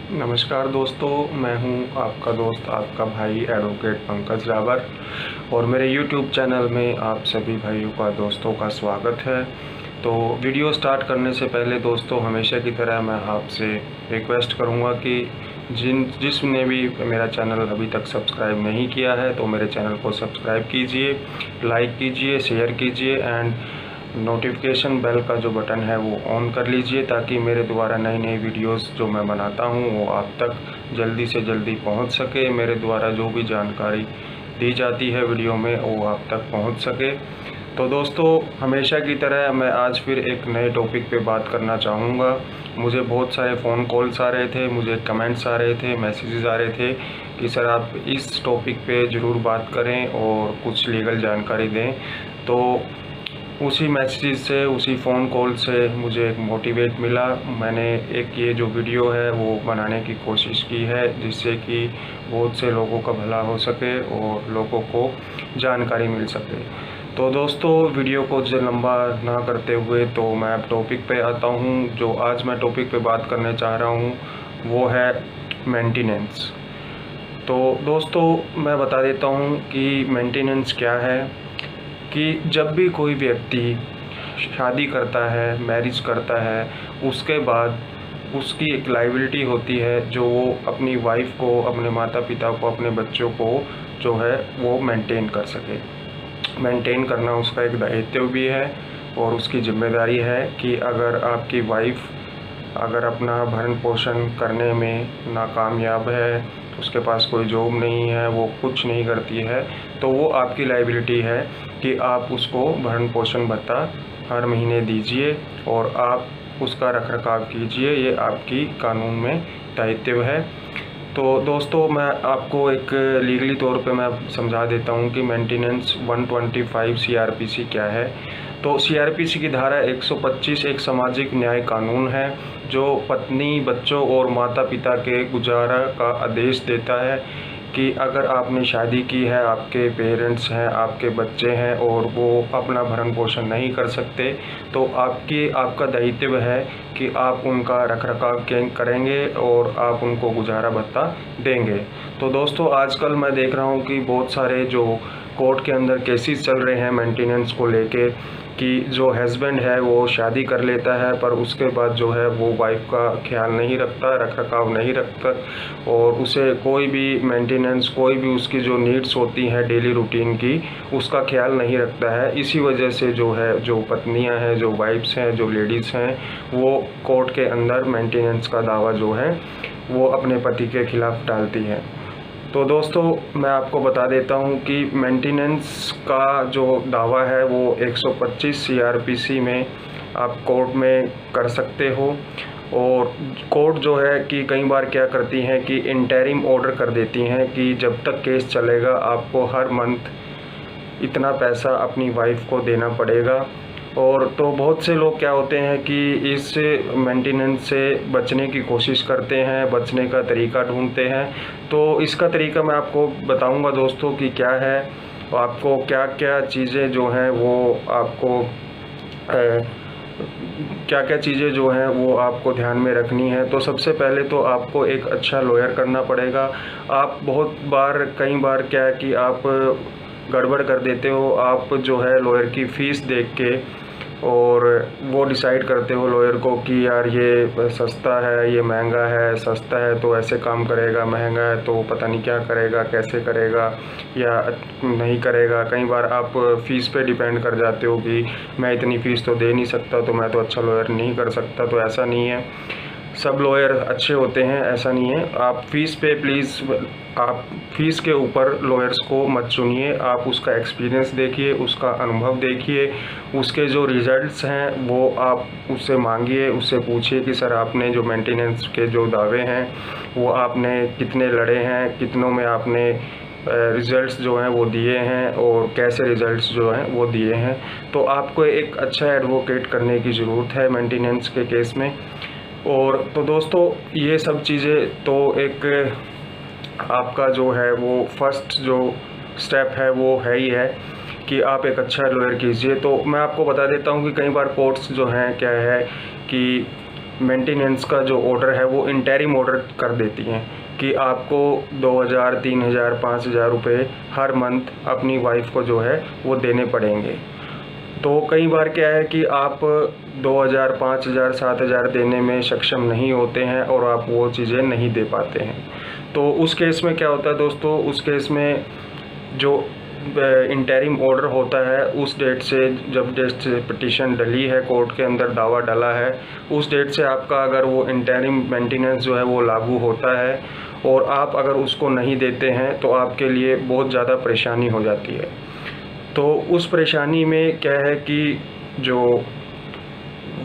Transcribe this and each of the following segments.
नमस्कार दोस्तों, मैं हूं आपका दोस्त, आपका भाई एडवोकेट पंकज रावर और मेरे YouTube चैनल में आप सभी भाइयों का दोस्तों का स्वागत है। तो वीडियो स्टार्ट करने से पहले दोस्तों, हमेशा की तरह मैं आपसे रिक्वेस्ट करूंगा कि जिसने भी मेरा चैनल अभी तक सब्सक्राइब नहीं किया है तो मेरे चैनल को सब्सक्राइब कीजिए, लाइक कीजिए, शेयर कीजिए एंड नोटिफिकेशन बेल का जो बटन है वो ऑन कर लीजिए, ताकि मेरे द्वारा नई नई वीडियोस जो मैं बनाता हूँ वो आप तक जल्दी से जल्दी पहुँच सके। मेरे द्वारा जो भी जानकारी दी जाती है वीडियो में वो आप तक पहुँच सके। तो दोस्तों, हमेशा की तरह मैं आज फिर एक नए टॉपिक पे बात करना चाहूँगा। मुझे बहुत सारे फ़ोन कॉल्स आ रहे थे, मुझे कमेंट्स आ रहे थे, मैसेजेस आ रहे थे कि सर आप इस टॉपिक पे ज़रूर बात करें और कुछ लीगल जानकारी दें। तो उसी मैसेज से, उसी फ़ोन कॉल से मुझे एक मोटिवेट मिला। मैंने एक ये जो वीडियो है वो बनाने की कोशिश की है, जिससे कि बहुत से लोगों का भला हो सके और लोगों को जानकारी मिल सके। तो दोस्तों, वीडियो को जो लंबा ना करते हुए तो मैं अब टॉपिक पे आता हूँ। जो आज मैं टॉपिक पे बात करने चाह रहा हूँ वो है मेंटेनेंस। तो दोस्तों, मैं बता देता हूँ कि मेंटेनेंस क्या है। कि जब भी कोई व्यक्ति शादी करता है, मैरिज करता है, उसके बाद उसकी एक लायबिलिटी होती है जो वो अपनी वाइफ को, अपने माता पिता को, अपने बच्चों को जो है वो मेंटेन कर सके। मेंटेन करना उसका एक दायित्व भी है और उसकी जिम्मेदारी है कि अगर आपकी वाइफ अगर अपना भरण पोषण करने में नाकामयाब है, उसके पास कोई जॉब नहीं है, वो कुछ नहीं करती है, तो वो आपकी लायबिलिटी है कि आप उसको भरण पोषण भत्ता हर महीने दीजिए और आप उसका रखरखाव कीजिए। ये आपकी कानून में दायित्व है। तो दोस्तों, मैं आपको एक लीगली तौर पे मैं समझा देता हूँ कि मेंटेनेंस 125 CRPC क्या है। तो CRPC की धारा 125 एक सामाजिक न्याय कानून है जो पत्नी, बच्चों और माता पिता के गुजारा का आदेश देता है कि अगर आपने शादी की है, आपके पेरेंट्स हैं, आपके बच्चे हैं और वो अपना भरण पोषण नहीं कर सकते, तो आपका दायित्व है कि आप उनका रखरखाव करेंगे और आप उनको गुजारा भत्ता देंगे। तो दोस्तों, आजकल मैं देख रहा हूँ कि बहुत सारे जो कोर्ट के अंदर केसेस चल रहे हैं मेंटेनेंस को लेके, कि जो हस्बैंड है वो शादी कर लेता है पर उसके बाद जो है वो वाइफ का ख्याल नहीं रखता, रखरखाव नहीं रखता और उसे कोई भी मेंटेनेंस, कोई भी उसकी जो नीड्स होती हैं डेली रूटीन की, उसका ख्याल नहीं रखता है। इसी वजह से जो है, जो पत्नियां हैं, जो वाइफ्स हैं, जो लेडीज़ हैं, वो कोर्ट के अंदर मेंटेनेंस का दावा जो है वो अपने पति के खिलाफ़ डालती हैं। तो दोस्तों, मैं आपको बता देता हूं कि मेंटेनेंस का जो दावा है वो 125 CRPC में आप कोर्ट में कर सकते हो। और कोर्ट जो है कि कई बार क्या करती हैं कि इंटरिम ऑर्डर कर देती हैं कि जब तक केस चलेगा आपको हर मंथ इतना पैसा अपनी वाइफ को देना पड़ेगा। और तो बहुत से लोग क्या होते हैं कि इस मेंटेनेंस से बचने की कोशिश करते हैं, बचने का तरीका ढूंढते हैं। तो इसका तरीका मैं आपको बताऊंगा दोस्तों कि क्या है, आपको क्या क्या चीज़ें जो हैं वो आपको क्या क्या चीज़ें जो हैं वो आपको ध्यान में रखनी है। तो सबसे पहले तो आपको एक अच्छा लॉयर करना पड़ेगा। आप कई बार क्या है कि आप गड़बड़ कर देते हो। आप जो है लॉयर की फ़ीस देख के और वो डिसाइड करते हो लॉयर को कि यार ये सस्ता है, ये महंगा है, सस्ता है तो ऐसे काम करेगा, महंगा है तो पता नहीं क्या करेगा, कैसे करेगा या नहीं करेगा। कई बार आप फ़ीस पे डिपेंड कर जाते हो कि मैं इतनी फ़ीस तो दे नहीं सकता, तो मैं तो अच्छा लॉयर नहीं कर सकता। तो ऐसा नहीं है, सब लॉयर अच्छे होते हैं, ऐसा नहीं है। आप फ़ीस पे प्लीज़, आप फ़ीस के ऊपर लॉयर्स को मत चुनिए। आप उसका एक्सपीरियंस देखिए, उसका अनुभव देखिए, उसके जो रिज़ल्ट्स हैं वो आप उससे मांगिए, उससे पूछिए कि सर आपने जो मेंटेनेंस के जो दावे हैं वो आपने कितने लड़े हैं, कितनों में आपने रिज़ल्ट्स जो हैं वो दिए हैं और कैसे रिज़ल्ट्स जो हैं वो दिए हैं। तो आपको एक अच्छा एडवोकेट करने की ज़रूरत है मेंटेनेंस के केस में। और तो दोस्तों, ये सब चीज़ें तो एक आपका जो है वो फर्स्ट जो स्टेप है वो है ही है कि आप एक अच्छा लॉयर कीजिए। तो मैं आपको बता देता हूँ कि कई बार कोर्ट्स जो हैं क्या है कि मेंटेनेंस का जो ऑर्डर है वो इंटरिम ऑर्डर कर देती हैं कि आपको 2000, 3000, 5000 रुपये हर मंथ अपनी वाइफ को जो है वो देने पड़ेंगे। तो कई बार क्या है कि आप 2000, 5000, 7000 देने में सक्षम नहीं होते हैं और आप वो चीज़ें नहीं दे पाते हैं। तो उस केस में क्या होता है दोस्तों, उस केस में जो इंटरिम ऑर्डर होता है उस डेट से, जब डेट से पिटीशन डली है, कोर्ट के अंदर दावा डला है, उस डेट से आपका अगर वो इंटरिम मेंटेनेंस जो है वो लागू होता है और आप अगर उसको नहीं देते हैं तो आपके लिए बहुत ज़्यादा परेशानी हो जाती है। तो उस परेशानी में क्या है कि जो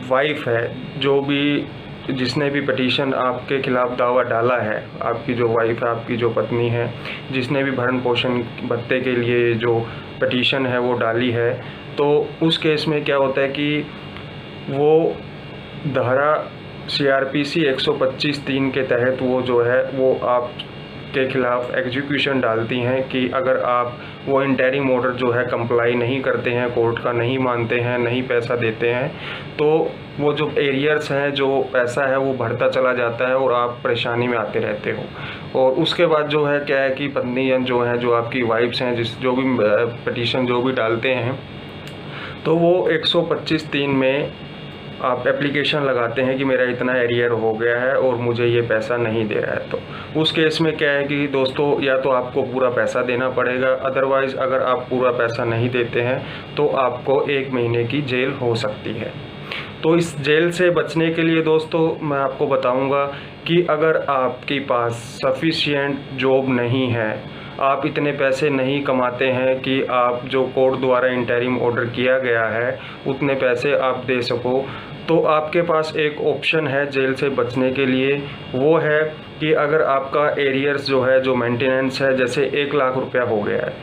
वाइफ है, जो भी जिसने भी पिटीशन आपके ख़िलाफ़ दावा डाला है, आपकी जो वाइफ है, आपकी जो पत्नी है, जिसने भी भरण पोषण भत्ते के लिए जो पिटीशन है वो डाली है, तो उस केस में क्या होता है कि वो धारा CRPC 125(3) के तहत वो जो है वो आप के ख़िलाफ़ एग्जीक्यूशन डालती हैं कि अगर आप वो इंटरिम ऑर्डर जो है कंप्लाई नहीं करते हैं, कोर्ट का नहीं मानते हैं, नहीं पैसा देते हैं, तो वो जो एरियर्स हैं, जो पैसा है वो बढ़ता चला जाता है और आप परेशानी में आते रहते हो। और उसके बाद जो है क्या है कि पत्नी जो हैं, जो आपकी वाइफ्स हैं, जो भी पिटीशन जो भी डालते हैं, तो वो 125(3) में आप एप्लीकेशन लगाते हैं कि मेरा इतना एरियर हो गया है और मुझे ये पैसा नहीं दे रहा है। तो उस केस में क्या है कि दोस्तों, या तो आपको पूरा पैसा देना पड़ेगा, अदरवाइज़ अगर आप पूरा पैसा नहीं देते हैं तो आपको 1 महीने की जेल हो सकती है। तो इस जेल से बचने के लिए दोस्तों मैं आपको बताऊंगा कि अगर आपके पास सफिशिएंट जॉब नहीं है, आप इतने पैसे नहीं कमाते हैं कि आप जो कोर्ट द्वारा इंटरिम ऑर्डर किया गया है उतने पैसे आप दे सको, तो आपके पास एक ऑप्शन है जेल से बचने के लिए। वो है कि अगर आपका एरियर्स जो है, जो मेंटेनेंस है, जैसे 1 लाख रुपया हो गया है,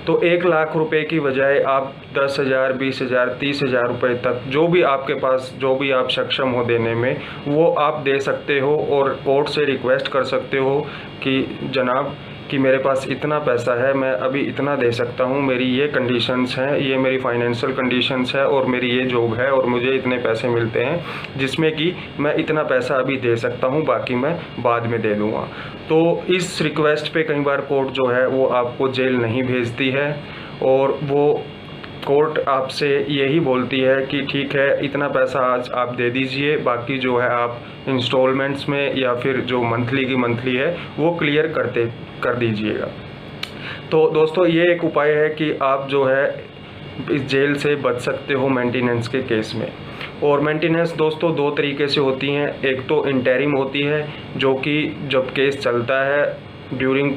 तो 1 लाख रुपए की बजाय आप 10,000, 20,000, 30,000 रुपये तक जो भी आपके पास, जो भी आप सक्षम हो देने में, वो आप दे सकते हो और कोर्ट से रिक्वेस्ट कर सकते हो कि जनाब कि मेरे पास इतना पैसा है, मैं अभी इतना दे सकता हूँ, मेरी ये कंडीशंस हैं, ये मेरी फाइनेंशियल कंडीशंस है और मेरी ये जॉब है और मुझे इतने पैसे मिलते हैं जिसमें कि मैं इतना पैसा अभी दे सकता हूँ, बाकी मैं बाद में दे दूँगा। तो इस रिक्वेस्ट पे कई बार कोर्ट जो है वो आपको जेल नहीं भेजती है और वो कोर्ट आपसे यही बोलती है कि ठीक है, इतना पैसा आज आप दे दीजिए, बाकी जो है आप इंस्टॉलमेंट्स में या फिर जो मंथली की मंथली है वो क्लियर कर दीजिएगा। तो दोस्तों ये एक उपाय है कि आप जो है इस जेल से बच सकते हो मेंटेनेंस के केस में। और मेंटेनेंस दोस्तों 2 तरीके से होती हैं। एक तो इंटरिम होती है, जो कि जब केस चलता है ड्यूरिंग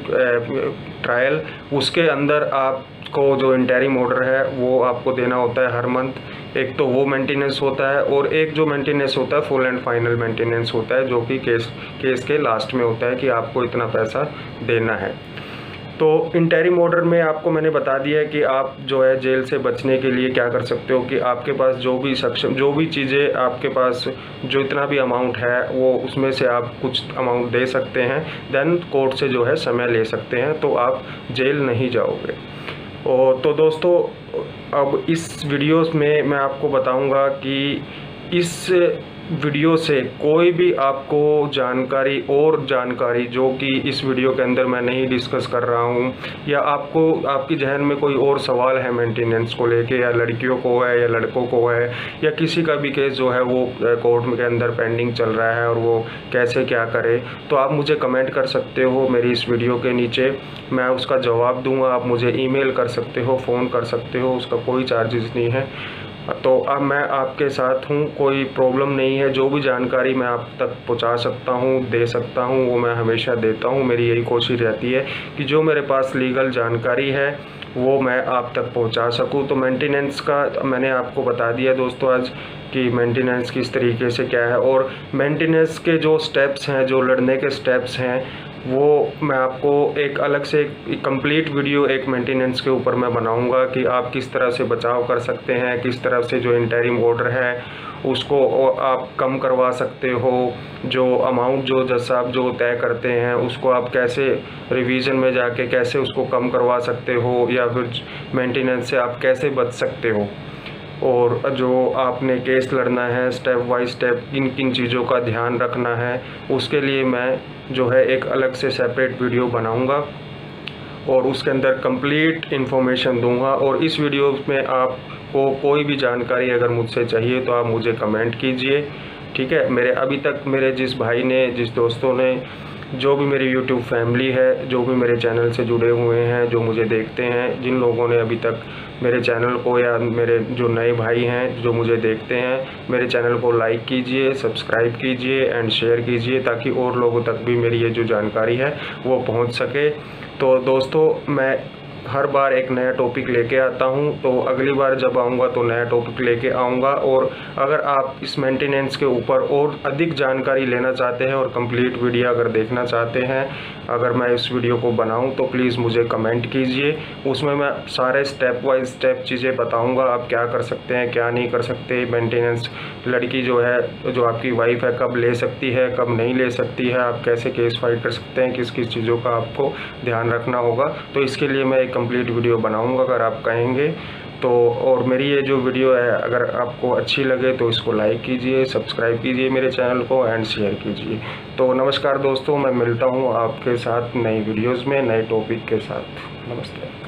ट्रायल, उसके अंदर आपको जो इंटरिम ऑर्डर है वो आपको देना होता है हर मंथ। एक तो वो मेंटेनेंस होता है और एक जो मेंटेनेंस होता है फुल एंड फाइनल मेंटेनेंस होता है, जो कि केस के लास्ट में होता है कि आपको इतना पैसा देना है। तो इंटरिम ऑर्डर में आपको मैंने बता दिया है कि आप जो है जेल से बचने के लिए क्या कर सकते हो कि आपके पास जो भी चीज़ें आपके पास जो इतना भी अमाउंट है वो उसमें से आप कुछ अमाउंट दे सकते हैं, देन कोर्ट से जो है समय ले सकते हैं, तो आप जेल नहीं जाओगे। और तो दोस्तों अब इस वीडियोस में मैं आपको बताऊंगा कि इस वीडियो से कोई भी आपको जानकारी जो कि इस वीडियो के अंदर मैं नहीं डिस्कस कर रहा हूँ, या आपकी जहन में कोई और सवाल है मेंटेनेंस को लेके, या लड़कियों को है या लड़कों को है, या किसी का भी केस जो है वो कोर्ट के अंदर पेंडिंग चल रहा है और वो कैसे क्या करे, तो आप मुझे कमेंट कर सकते हो मेरी इस वीडियो के नीचे, मैं उसका जवाब दूँगा। आप मुझे ईमेल कर सकते हो, फ़ोन कर सकते हो, उसका कोई चार्जेस नहीं है। तो अब मैं आपके साथ हूँ, कोई प्रॉब्लम नहीं है। जो भी जानकारी मैं आप तक पहुँचा सकता हूँ, दे सकता हूँ, वो मैं हमेशा देता हूँ। मेरी यही कोशिश रहती है कि जो मेरे पास लीगल जानकारी है वो मैं आप तक पहुँचा सकूँ। तो मेंटेनेंस का मैंने आपको बता दिया दोस्तों आज कि मेंटेनेंस किस तरीके से क्या है, और मेंटेनेंस के जो स्टेप्स हैं, जो लड़ने के स्टेप्स हैं, वो मैं आपको एक अलग से कंप्लीट वीडियो एक मेंटेनेंस के ऊपर मैं बनाऊंगा कि आप किस तरह से बचाव कर सकते हैं, किस तरह से जो इंटरिम ऑर्डर है उसको आप कम करवा सकते हो, जो अमाउंट जो जज साहब जो तय करते हैं उसको आप कैसे रिवीजन में जाके कैसे उसको कम करवा सकते हो, या फिर मेंटेनेंस से आप कैसे बच सकते हो। और जो आपने केस लड़ना है स्टेप बाय स्टेप किन किन चीज़ों का ध्यान रखना है, उसके लिए मैं जो है एक अलग से सेपरेट वीडियो बनाऊंगा और उसके अंदर कंप्लीट इन्फॉर्मेशन दूंगा। और इस वीडियो में आपको कोई भी जानकारी अगर मुझसे चाहिए तो आप मुझे कमेंट कीजिए, ठीक है। मेरे अभी तक मेरे जिस भाई ने, जिस दोस्तों ने, जो भी मेरी YouTube फैमिली है, जो भी मेरे चैनल से जुड़े हुए हैं, जो मुझे देखते हैं, जिन लोगों ने अभी तक मेरे चैनल को, या मेरे जो नए भाई हैं जो मुझे देखते हैं, मेरे चैनल को लाइक कीजिए, सब्सक्राइब कीजिए एंड शेयर कीजिए, ताकि और लोगों तक भी मेरी ये जो जानकारी है वो पहुंच सके। तो दोस्तों, मैं हर बार एक नया टॉपिक लेके आता हूं, तो अगली बार जब आऊंगा तो नया टॉपिक लेके आऊंगा। और अगर आप इस मेंटेनेंस के ऊपर और अधिक जानकारी लेना चाहते हैं और कंप्लीट वीडियो अगर देखना चाहते हैं, अगर मैं इस वीडियो को बनाऊं तो प्लीज़ मुझे कमेंट कीजिए। उसमें मैं सारे स्टेप बाय स्टेप चीज़ें बताऊंगा, आप क्या कर सकते हैं, क्या नहीं कर सकते। मेंटेनेंस लड़की जो है, जो आपकी वाइफ है, कब ले सकती है, कब नहीं ले सकती है, आप कैसे केस फाइल कर सकते हैं, किस किस चीज़ों का आपको ध्यान रखना होगा। तो इसके लिए मैं एक कंप्लीट वीडियो बनाऊंगा अगर आप कहेंगे तो। और मेरी ये जो वीडियो है अगर आपको अच्छी लगे तो इसको लाइक कीजिए, सब्सक्राइब कीजिए मेरे चैनल को एंड शेयर कीजिए। तो नमस्कार दोस्तों, मैं मिलता हूँ आपके साथ नई वीडियोस में नए टॉपिक के साथ। नमस्ते।